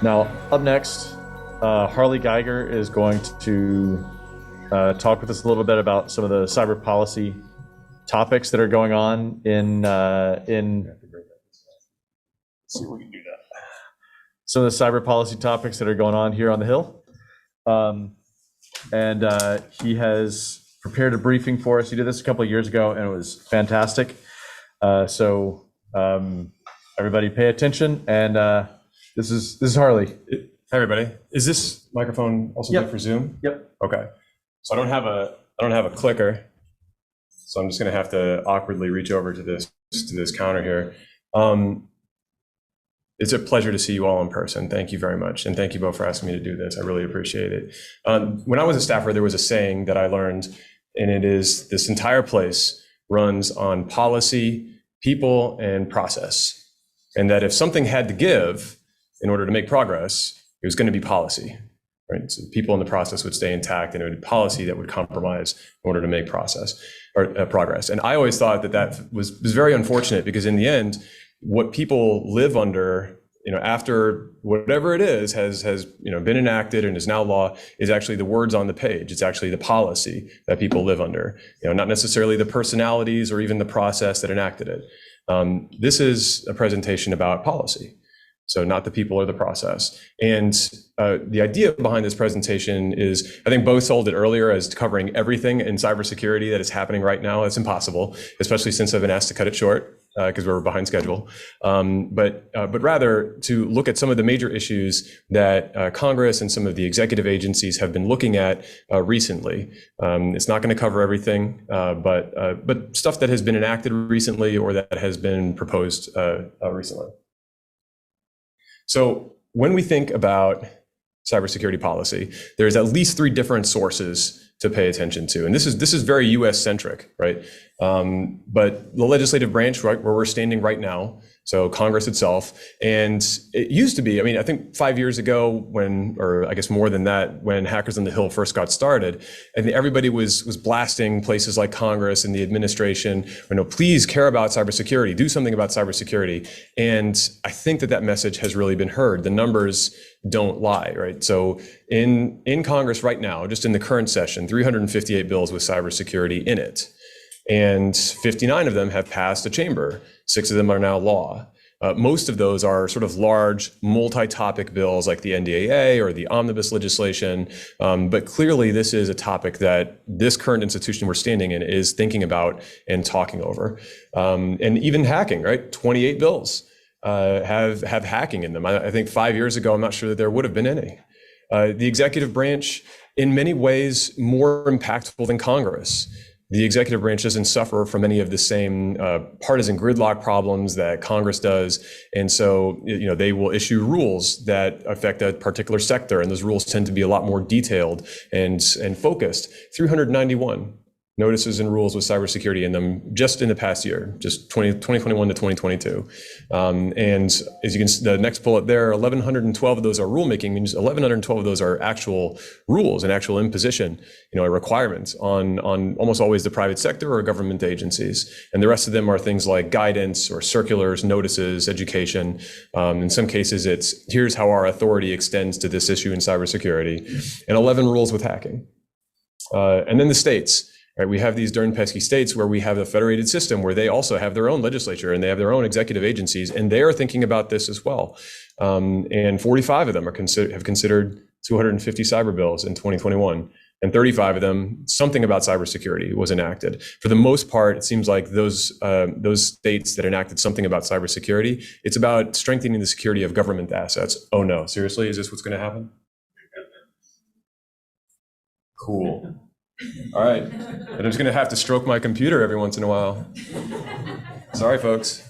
Now, up next, Harley Geiger is going to talk with us a little bit about some of the cyber policy topics that are going on in. Let's see if we can do that. Some of the cyber policy topics that are going on here on the Hill, and he has prepared a briefing for us. He did this a couple of years ago, and it was fantastic. So everybody, pay attention, and this is Harley. Hey everybody, is this microphone also good for Zoom? Yep. Okay. So I don't have a clicker, so I'm just going to have to awkwardly reach over to this counter here. It's a pleasure to see you all in person. Thank you very much, and thank you both for asking me to do this. I really appreciate it. When I was a staffer, there was a saying that I learned, and it is, this entire place runs on policy, people, and process, and that if something had to give in order to make progress, it was going to be policy, right? So people in the process would stay intact, and it would be policy that would compromise in order to make progress. And I always thought that was very unfortunate, because in the end, what people live under, after whatever it is has been enacted and is now law, is actually the words on the page. It's actually the policy that people live under, not necessarily the personalities or even the process that enacted it. This is a presentation about policy. So not the people or the process. And the idea behind this presentation is, I think both sold it earlier as covering everything in cybersecurity that is happening right now. It's impossible, especially since I've been asked to cut it short because we're behind schedule. But rather to look at some of the major issues that Congress and some of the executive agencies have been looking at recently. It's not going to cover everything, but stuff that has been enacted recently or that has been proposed recently. So when we think about cybersecurity policy, there's at least 3 different sources to pay attention to. And this is very US centric, right? But the legislative branch, right, where we're standing right now, so Congress itself, and it used to be, I think 5 years ago or I guess more than that, when Hackers on the Hill first got started, and everybody was blasting places like Congress and the administration, please care about cybersecurity, do something about cybersecurity. And I think that message has really been heard. The numbers don't lie, right? So in Congress right now, just in the current session, 358 bills with cybersecurity in it. And 59 of them have passed a chamber. 6 of them are now law. Most of those are sort of large multi-topic bills like the NDAA or the omnibus legislation. But clearly this is a topic that this current institution we're standing in is thinking about and talking over. And even hacking, right? 28 bills have hacking in them. I think 5 years ago, I'm not sure that there would have been any. The executive branch, in many ways, more impactful than Congress. The executive branch doesn't suffer from any of the same partisan gridlock problems that Congress does. And so, they will issue rules that affect a particular sector. And those rules tend to be a lot more detailed and focused. 391 notices and rules with cybersecurity in them just in the past year, just 2021 to 2022. And as you can see, the next bullet there, 1,112 of those are rulemaking, means 1,112 of those are actual rules and actual imposition, requirements on almost always the private sector or government agencies. And the rest of them are things like guidance or circulars, notices, education. In some cases, it's here's how our authority extends to this issue in cybersecurity, and 11 rules with hacking. And then the states. Right, we have these darn pesky states where we have a federated system where they also have their own legislature and they have their own executive agencies, and they are thinking about this as well. And 45 of them have considered 250 cyber bills in 2021, and 35 of them, something about cybersecurity was enacted. For the most part, it seems like those states that enacted something about cybersecurity, it's about strengthening the security of government assets. Oh no, seriously, is this what's going to happen? Cool. All right, and I'm just going to have to stroke my computer every once in a while. Sorry, folks.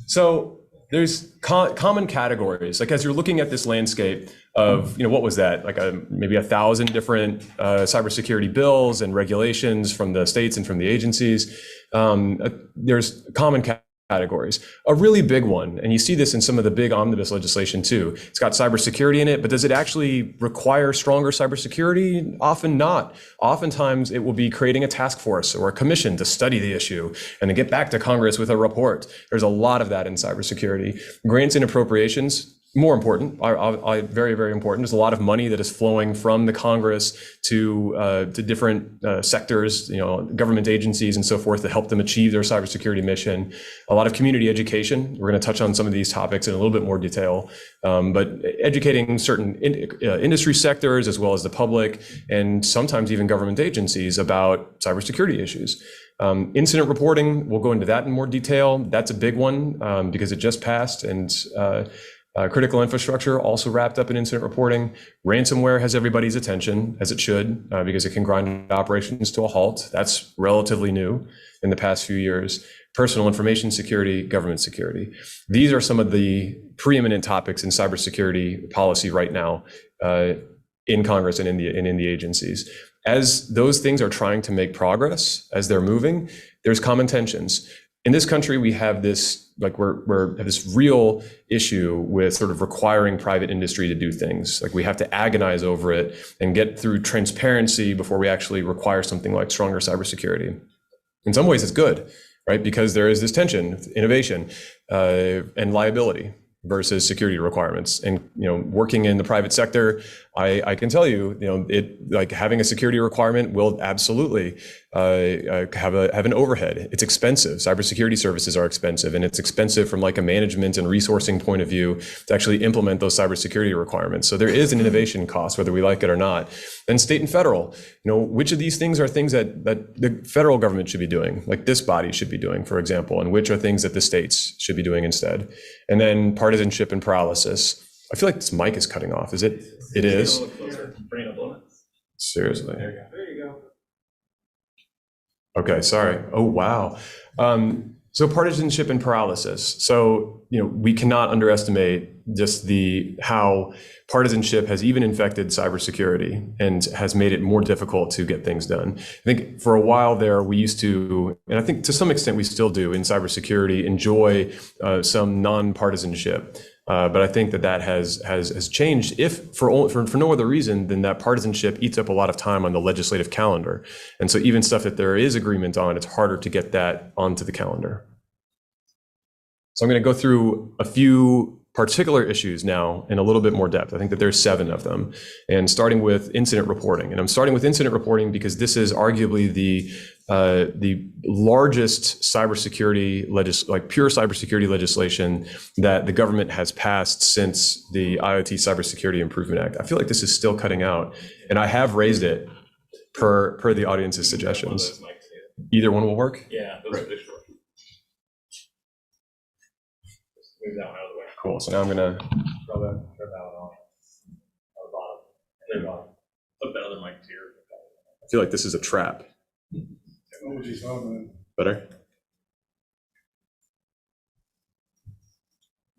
So there's common categories. Like as you're looking at this landscape of, what was that? Like maybe 1,000 different cybersecurity bills and regulations from the states and from the agencies. There's common categories. A really big one, and you see this in some of the big omnibus legislation too, it's got cybersecurity in it, but does it actually require stronger cybersecurity? Often not. Oftentimes it will be creating a task force or a commission to study the issue and then get back to Congress with a report. There's a lot of that in cybersecurity. Grants and appropriations, more important, very, very important. There's a lot of money that is flowing from the Congress to different sectors, government agencies and so forth, to help them achieve their cybersecurity mission. A lot of community education. We're going to touch on some of these topics in a little bit more detail, but educating certain industry sectors as well as the public and sometimes even government agencies about cybersecurity issues. Incident reporting, we'll go into that in more detail. That's a big one because it just passed, and critical infrastructure also wrapped up in incident reporting. Ransomware has everybody's attention, as it should, because it can grind operations to a halt. That's relatively new in the past few years. Personal information security, government security. These are some of the preeminent topics in cybersecurity policy right now in Congress and in the agencies. As those things are trying to make progress, as they're moving, there's common tensions. In this country, we have this, we have this real issue with sort of requiring private industry to do things. Like, we have to agonize over it and get through transparency before we actually require something like stronger cybersecurity. In some ways, it's good, right? Because there is this tension, innovation, and liability versus security requirements. And working in the private sector, I can tell you, like, having a security requirement will absolutely have an overhead. It's expensive. Cybersecurity services are expensive, and it's expensive from like a management and resourcing point of view to actually implement those cybersecurity requirements. So there is an innovation cost, whether we like it or not. And state and federal, which of these things are things that the federal government should be doing, like this body should be doing, for example, and which are things that the states should be doing instead. And then partisanship and paralysis. I feel like this mic is cutting off. Is it? It is. Seriously. There you go. Okay, sorry. Oh, wow. So partisanship and paralysis. So, we cannot underestimate just how partisanship has even infected cybersecurity and has made it more difficult to get things done. I think for a while there, we used to, and I think to some extent we still do in cybersecurity, enjoy some non-partisanship. But I think that has changed, if for no other reason than that partisanship eats up a lot of time on the legislative calendar. And so even stuff that there is agreement on, it's harder to get that onto the calendar. So I'm going to go through a few particular issues now in a little bit more depth. I think that there's 7 of them, and starting with incident reporting. And I'm starting with incident reporting because this is arguably the largest cybersecurity pure cybersecurity legislation that the government has passed since the IoT Cybersecurity Improvement Act. I feel like this is still cutting out, and I have raised it per the audience's suggestions. Either one will work? Yeah, those are the short. Move that one out of the way. Cool. So now I'm gonna Throw that one on the bottom. And then flip that other mic to your. I feel like this is a trap. Better?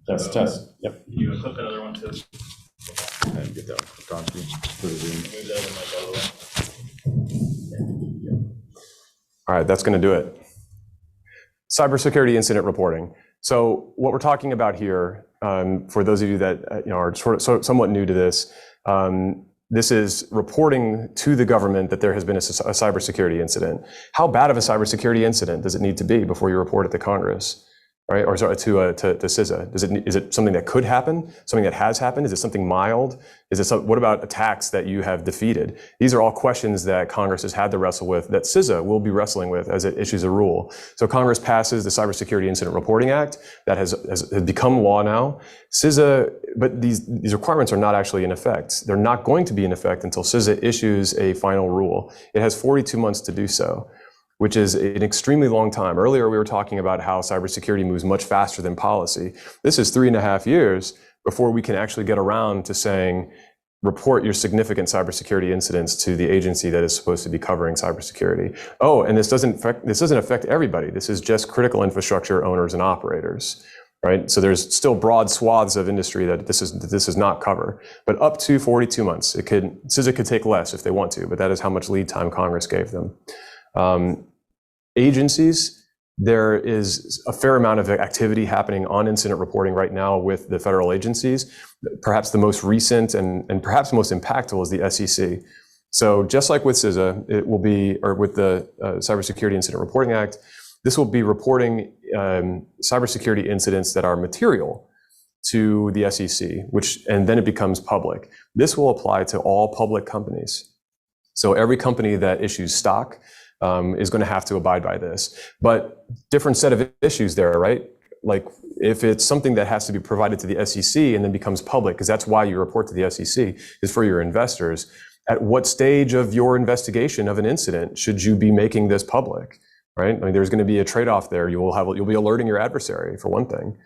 Test. Yep. You clip that other one too. And get that hooked onto for the Zoom. Move that other mic out of the way. All right, that's going to do it. Cybersecurity incident reporting. So what we're talking about here, for those of you that are somewhat new to this, this is reporting to the government that there has been a cybersecurity incident. How bad of a cybersecurity incident does it need to be before you report it to Congress, right? Or sorry, to CISA? Is it something that could happen? Something that has happened? Is it something mild? What about attacks that you have defeated? These are all questions that Congress has had to wrestle with, that CISA will be wrestling with as it issues a rule. So Congress passes the Cybersecurity Incident Reporting Act that has become law now. CISA, but these requirements are not actually in effect. They're not going to be in effect until CISA issues a final rule. It has 42 months to do so, which is an extremely long time. Earlier, we were talking about how cybersecurity moves much faster than policy. This is 3.5 years before we can actually get around to saying, report your significant cybersecurity incidents to the agency that is supposed to be covering cybersecurity. Oh, and this doesn't affect everybody. This is just critical infrastructure owners and operators, right? So there's still broad swaths of industry that this does not cover, but up to 42 months. CISA could take less if they want to, but that is how much lead time Congress gave them. Agencies, there is a fair amount of activity happening on incident reporting right now with the federal agencies. Perhaps the most recent and perhaps most impactful is the SEC. So just like with CISA, it will be, or with the Cybersecurity Incident Reporting Act, this will be reporting cybersecurity incidents that are material to the SEC, and then it becomes public. This will apply to all public companies. So every company that issues stock is going to have to abide by this. But different set of issues there, right? Like if it's something that has to be provided to the SEC and then becomes public, because that's why you report to the SEC, is for your investors. At what stage of your investigation of an incident should you be making this public? Right? I mean, there's going to be a trade-off there. You'll be alerting your adversary for one thing.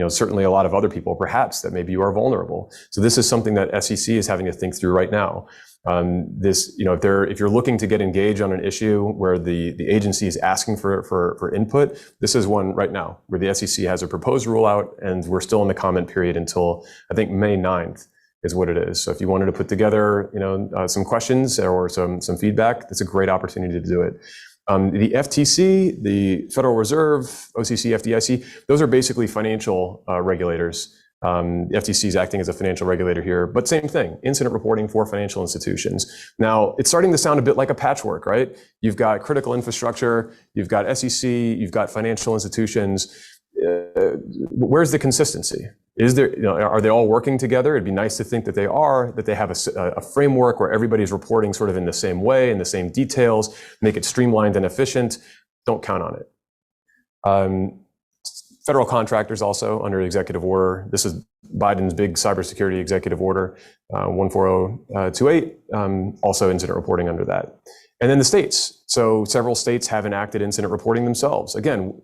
Certainly a lot of other people, perhaps, that maybe you are vulnerable. So this is something that SEC is having to think through right now. If you're looking to get engaged on an issue where the agency is asking for input, this is one right now where the SEC has a proposed rule out, and we're still in the comment period until I think May 9th is what it is. So if you wanted to put together, some questions or some feedback, that's a great opportunity to do it. The FTC, the Federal Reserve, OCC, FDIC, those are basically financial regulators. The FTC is acting as a financial regulator here, but same thing, incident reporting for financial institutions. Now, it's starting to sound a bit like a patchwork, right? You've got critical infrastructure, you've got SEC, you've got financial institutions. Where's the consistency? Are they all working together? It'd be nice to think that they are, that they have a framework where everybody's reporting sort of in the same way, in the same details, make it streamlined and efficient. Don't count on it. Federal contractors also under executive order. This is Biden's big cybersecurity executive order, 14028, also incident reporting under that. And then the states. So several states have enacted incident reporting themselves. Again,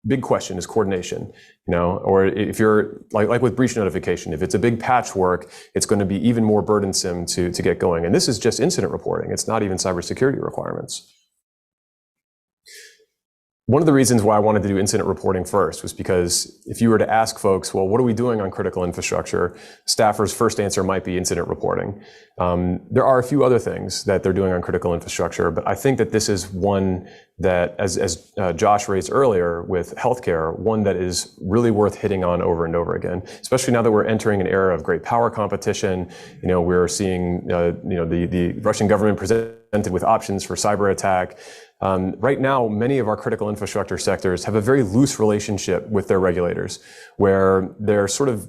big question is coordination, or if you're like with breach notification, if it's a big patchwork, it's going to be even more burdensome to get going. And this is just incident reporting. It's not even cybersecurity requirements. One of the reasons why I wanted to do incident reporting first was because if you were to ask folks, well, what are we doing on critical infrastructure? Staffers' first answer might be incident reporting. There are a few other things that they're doing on critical infrastructure, but I think that this is one that, as Josh raised earlier with healthcare, one that is really worth hitting on over and over again, especially now that we're entering an era of great power competition. We're seeing, the Russian government presented with options for cyber attack. Right now, many of our critical infrastructure sectors have a very loose relationship with their regulators, where they're sort of,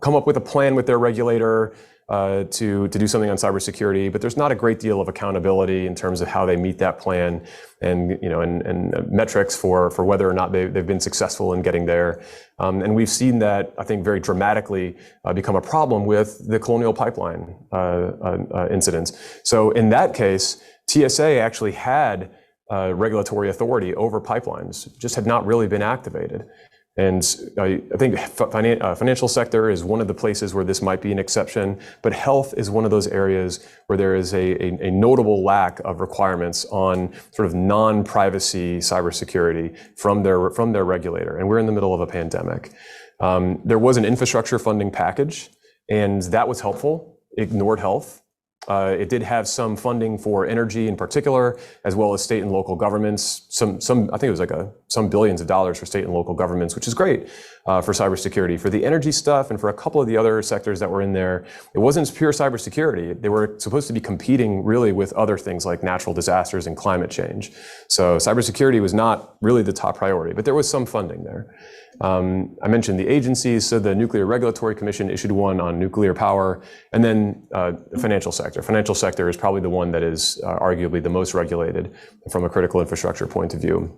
come up with a plan with their regulator to do something on cybersecurity, but there's not a great deal of accountability in terms of how they meet that plan and metrics for whether or not they've been successful in getting there. And we've seen that, I think, very dramatically become a problem with the Colonial Pipeline incidents. So in that case, TSA actually had regulatory authority over pipelines, just had not really been activated. And I think financial sector is one of the places where this might be an exception, but health is one of those areas where there is a notable lack of requirements on sort of non-privacy cybersecurity from their regulator. And we're in the middle of a pandemic. There was an infrastructure funding package, and that was helpful. It ignored health. It did have some funding for energy in particular, as well as state and local governments. I think it was like some billions of dollars for state and local governments, which is great for cybersecurity. For the energy stuff and for a couple of the other sectors that were in there, it wasn't pure cybersecurity. They were supposed to be competing really with other things like natural disasters and climate change. So cybersecurity was not really the top priority, but there was some funding there. I mentioned the agencies. So the Nuclear Regulatory Commission issued one on nuclear power, and then the financial sector. Financial sector is probably the one that is arguably the most regulated from a critical infrastructure point of view.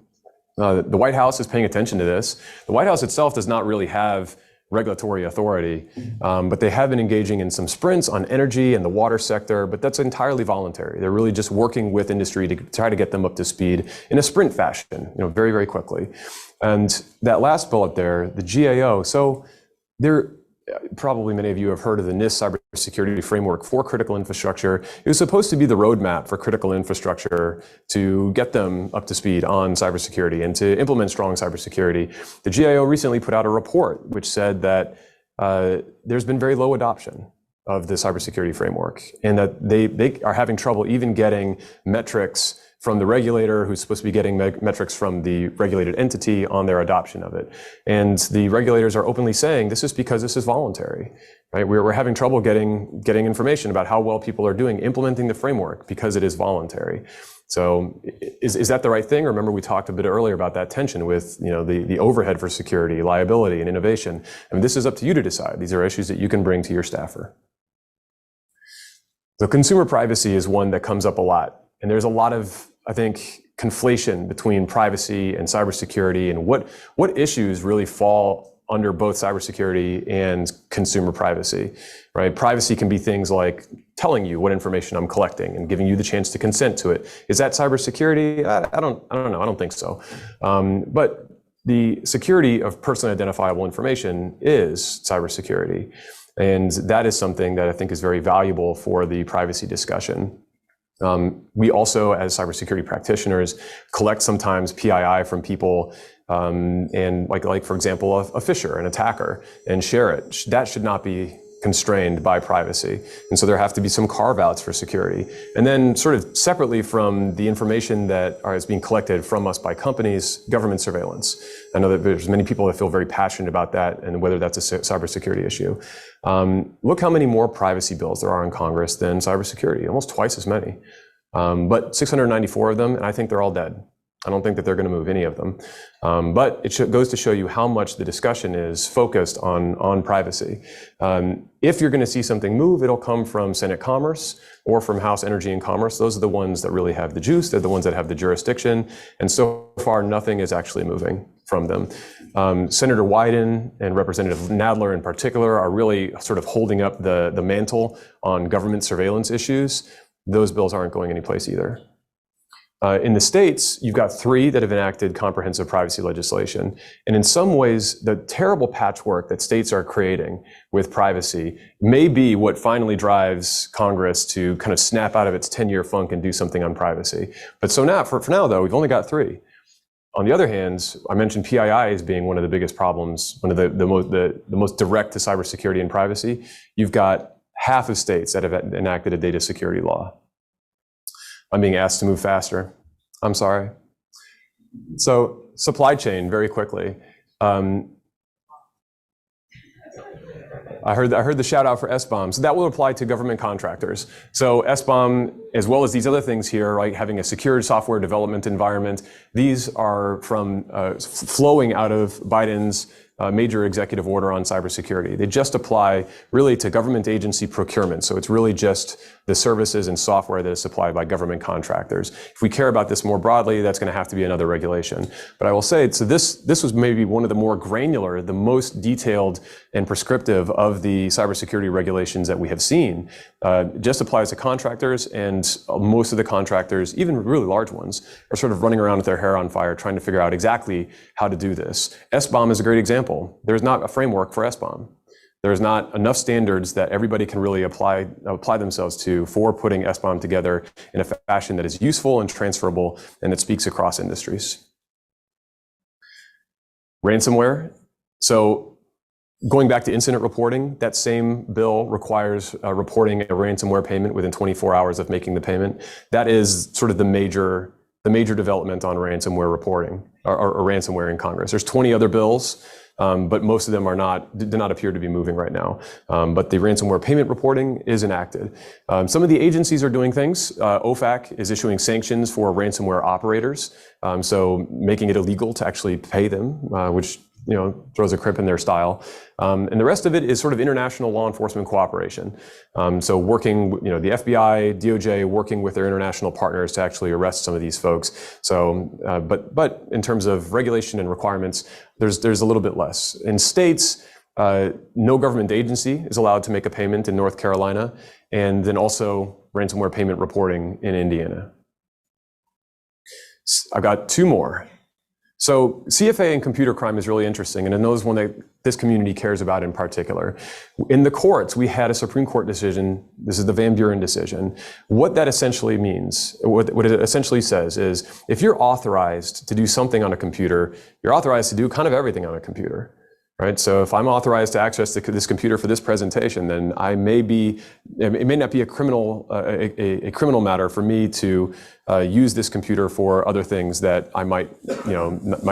The White House is paying attention to this. The White House itself does not really have regulatory authority, but they have been engaging in some sprints on energy and the water sector, but that's entirely voluntary. They're really just working with industry to try to get them up to speed in a sprint fashion, very, very quickly. And that last bullet there, the GAO, so there, probably many of you have heard of the NIST cybersecurity framework for critical infrastructure. It was supposed to be the roadmap for critical infrastructure to get them up to speed on cybersecurity and to implement strong cybersecurity. The GAO recently put out a report which said that there's been very low adoption of the cybersecurity framework, and that they are having trouble even getting metrics from the regulator, who's supposed to be getting metrics from the regulated entity on their adoption of it. And the regulators are openly saying this is because this is voluntary, right? We're having trouble getting information about how well people are doing implementing the framework because it is voluntary. So is that the right thing? Remember, we talked a bit earlier about that tension with, the overhead for security, liability, and innovation. I mean, this is up to you to decide. These are issues that you can bring to your staffer. So consumer privacy is one that comes up a lot. And there's a lot of, I think, conflation between privacy and cybersecurity, and what issues really fall under both cybersecurity and consumer privacy, right? Privacy can be things like telling you what information I'm collecting and giving you the chance to consent to it. Is that cybersecurity? I don't know. I don't think so. But the security of personally identifiable information is cybersecurity. And that is something that I think is very valuable for the privacy discussion. We also, as cybersecurity practitioners, collect sometimes PII from people, and like for example, a phisher, an attacker, and share it. That should not be constrained by privacy. And so there have to be some carve-outs for security. And then sort of separately from the information that is being collected from us by companies, government surveillance. I know that there's many people that feel very passionate about that and whether that's a cybersecurity issue. Look how many more privacy bills there are in Congress than cybersecurity, almost twice as many. But 694 of them, and I think they're all dead. I don't think that they're going to move any of them. But it goes to show you how much the discussion is focused on privacy. If you're going to see something move, it'll come from Senate Commerce or from House Energy and Commerce. Those are the ones that really have the juice. They're the ones that have the jurisdiction. And so far, nothing is actually moving from them. Senator Wyden and Representative Nadler in particular are really sort of holding up the mantle on government surveillance issues. Those bills aren't going anyplace either. In the states, you've got 3 that have enacted comprehensive privacy legislation. And in some ways, the terrible patchwork that states are creating with privacy may be what finally drives Congress to kind of snap out of its 10-year funk and do something on privacy. But so now, for now, though, we've only got 3. On the other hand, I mentioned PII as being one of the biggest problems, one of the most direct to cybersecurity and privacy. You've got half of states that have enacted a data security law. I'm being asked to move faster. I'm sorry. So supply chain, very quickly. I heard the shout out for SBOM. So that will apply to government contractors. So SBOM, as well as these other things here, like having a secured software development environment, these are from flowing out of Biden's major executive order on cybersecurity. They just apply really to government agency procurement. So it's really just the services and software that is supplied by government contractors. If we care about this more broadly, that's going to have to be another regulation. But I will say, so this was maybe one of the more granular, the most detailed and prescriptive of the cybersecurity regulations that we have seen. It just applies to contractors, and most of the contractors, even really large ones, are sort of running around with their hair on fire trying to figure out exactly how to do this. SBOM is a great example. There's not a framework for SBOM. There's not enough standards that everybody can really apply themselves to for putting SBOM together in a fashion that is useful and transferable and that speaks across industries. Ransomware. So going back to incident reporting, that same bill requires reporting a ransomware payment within 24 hours of making the payment. That is sort of the major development on ransomware reporting or ransomware in Congress. There's 20 other bills. But most of them do not appear to be moving right now. But the ransomware payment reporting is enacted. Some of the agencies are doing things. OFAC is issuing sanctions for ransomware operators, so making it illegal to actually pay them, which throws a crimp in their style. And the rest of it is sort of international law enforcement cooperation. So working, the FBI, DOJ, working with their international partners to actually arrest some of these folks. So, but in terms of regulation and requirements, there's a little bit less. In states, no government agency is allowed to make a payment in North Carolina, and then also ransomware payment reporting in Indiana. I've got 2 more. So CFA and computer crime is really interesting, and I know it's one that this community cares about in particular. In the courts, we had a Supreme Court decision. This is the Van Buren decision. What that essentially means, what it essentially says is, if you're authorized to do something on a computer, you're authorized to do kind of everything on a computer. right? So if I'm authorized to access this computer for this presentation, then it may not be a criminal matter for me to use this computer for other things that I might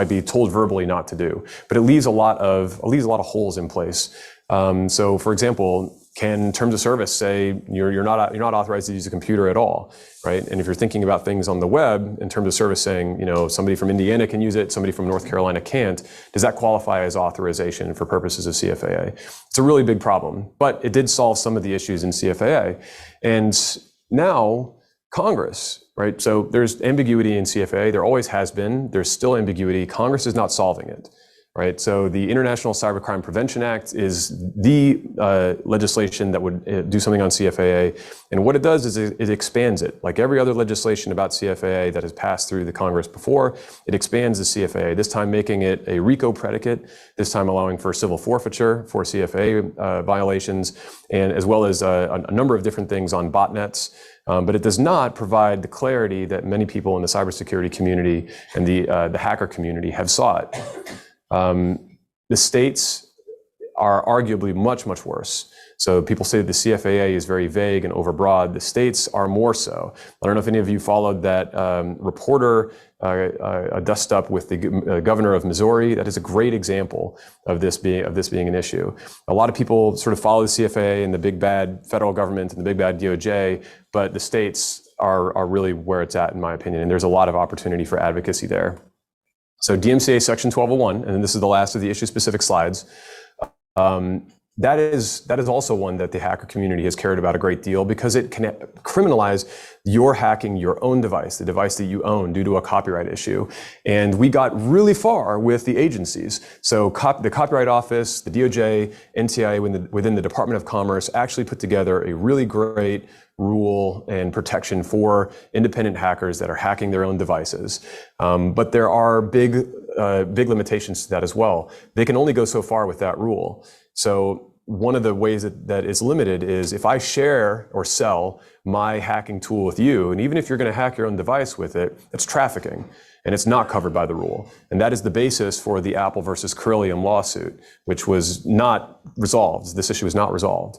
be told verbally not to do. But it leaves a lot of holes in place. So, for example, can terms of service say you're not authorized to use a computer at all, right? And if you're thinking about things on the web in terms of service saying, somebody from Indiana can use it, somebody from North Carolina can't, does that qualify as authorization for purposes of CFAA? It's a really big problem, but it did solve some of the issues in CFAA. And now Congress, right? So there's ambiguity in CFAA. There always has been. There's still ambiguity. Congress is not solving it. Right, so the International Cybercrime Prevention Act is the legislation that would do something on CFAA, and what it does is it expands it. Like every other legislation about CFAA that has passed through the Congress before, it expands the CFAA, this time making it a RICO predicate, this time allowing for civil forfeiture for CFAA violations, and as well as a number of different things on botnets. But it does not provide the clarity that many people in the cybersecurity community and the hacker community have sought. The states are arguably much, much worse. So people say the CFAA is very vague and overbroad. The states are more so. I don't know if any of you followed that reporter dust up with the governor of Missouri. That is a great example of this being an issue. A lot of people sort of follow the CFAA and the big bad federal government and the big bad DOJ, but the states are really where it's at, in my opinion. And there's a lot of opportunity for advocacy there. So DMCA Section 1201, and this is the last of the issue-specific slides. That is also one that the hacker community has cared about a great deal because it can criminalize your hacking your own device, the device that you own, due to a copyright issue. And we got really far with the agencies. So the Copyright Office, the DOJ, NTIA within the Department of Commerce actually put together a really great rule and protection for independent hackers that are hacking their own devices. But there are big limitations to that as well. They can only go so far with that rule. So one of the ways that is limited is if I share or sell my hacking tool with you, and even if you're going to hack your own device with it, it's trafficking, and it's not covered by the rule. And that is the basis for the Apple versus Carillion lawsuit, which was not resolved. This issue is not resolved.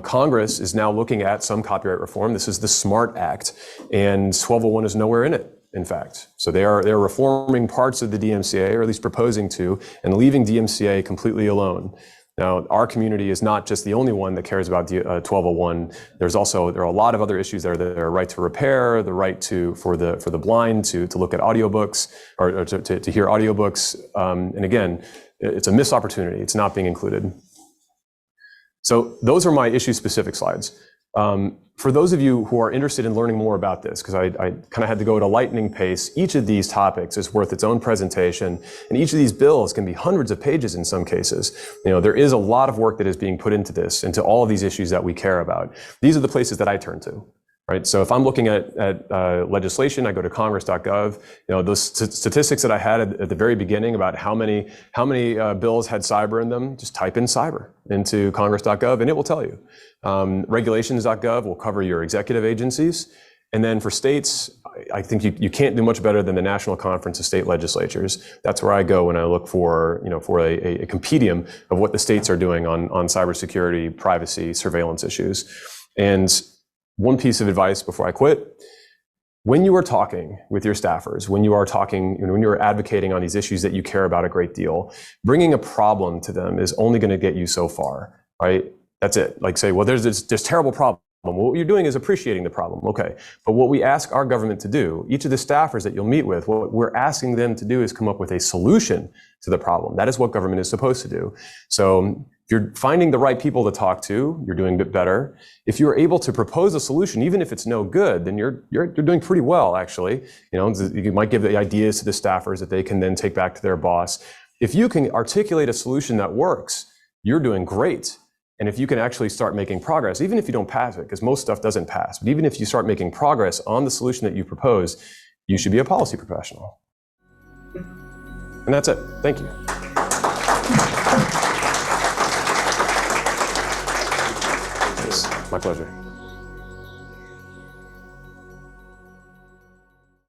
Congress is now looking at some copyright reform. This is the SMART Act, and 1201 is nowhere in it, in fact. So they're reforming parts of the DMCA, or at least proposing to, and leaving DMCA completely alone. Now, our community is not just the only one that cares about 1201. There are a lot of other issues there. The right to repair, the right for the blind to look at audiobooks or to hear audiobooks. And again, it's a missed opportunity. It's not being included. So those are my issue-specific slides. For those of you who are interested in learning more about this, because I kind of had to go at a lightning pace, each of these topics is worth its own presentation, and each of these bills can be hundreds of pages in some cases. There is a lot of work that is being put into this, into all of these issues that we care about. These are the places that I turn to. Right. So if I'm looking at legislation, I go to congress.gov. Those statistics that I had at the very beginning about how many bills had cyber in them, just type in cyber into congress.gov and it will tell you. Regulations.gov will cover your executive agencies. And then for states, I think you can't do much better than the National Conference of State Legislatures. That's where I go when I look for a compendium of what the states are doing on cybersecurity, privacy, surveillance issues. And one piece of advice before I quit: when you are talking with your staffers, when you are advocating on these issues that you care about a great deal, bringing a problem to them is only going to get you so far, right? That's it. Like say, well, there's this terrible problem. Well, what you're doing is appreciating the problem. Okay. But what we ask our government to do, each of the staffers that you'll meet with, what we're asking them to do is come up with a solution to the problem. That is what government is supposed to do. So if you're finding the right people to talk to, you're doing a bit better. If you're able to propose a solution, even if it's no good, then you're doing pretty well, actually. You might give the ideas to the staffers that they can then take back to their boss. If you can articulate a solution that works, you're doing great. And if you can actually start making progress, even if you don't pass it, because most stuff doesn't pass, but even if you start making progress on the solution that you propose, you should be a policy professional. And that's it. Thank you. Yes, my pleasure.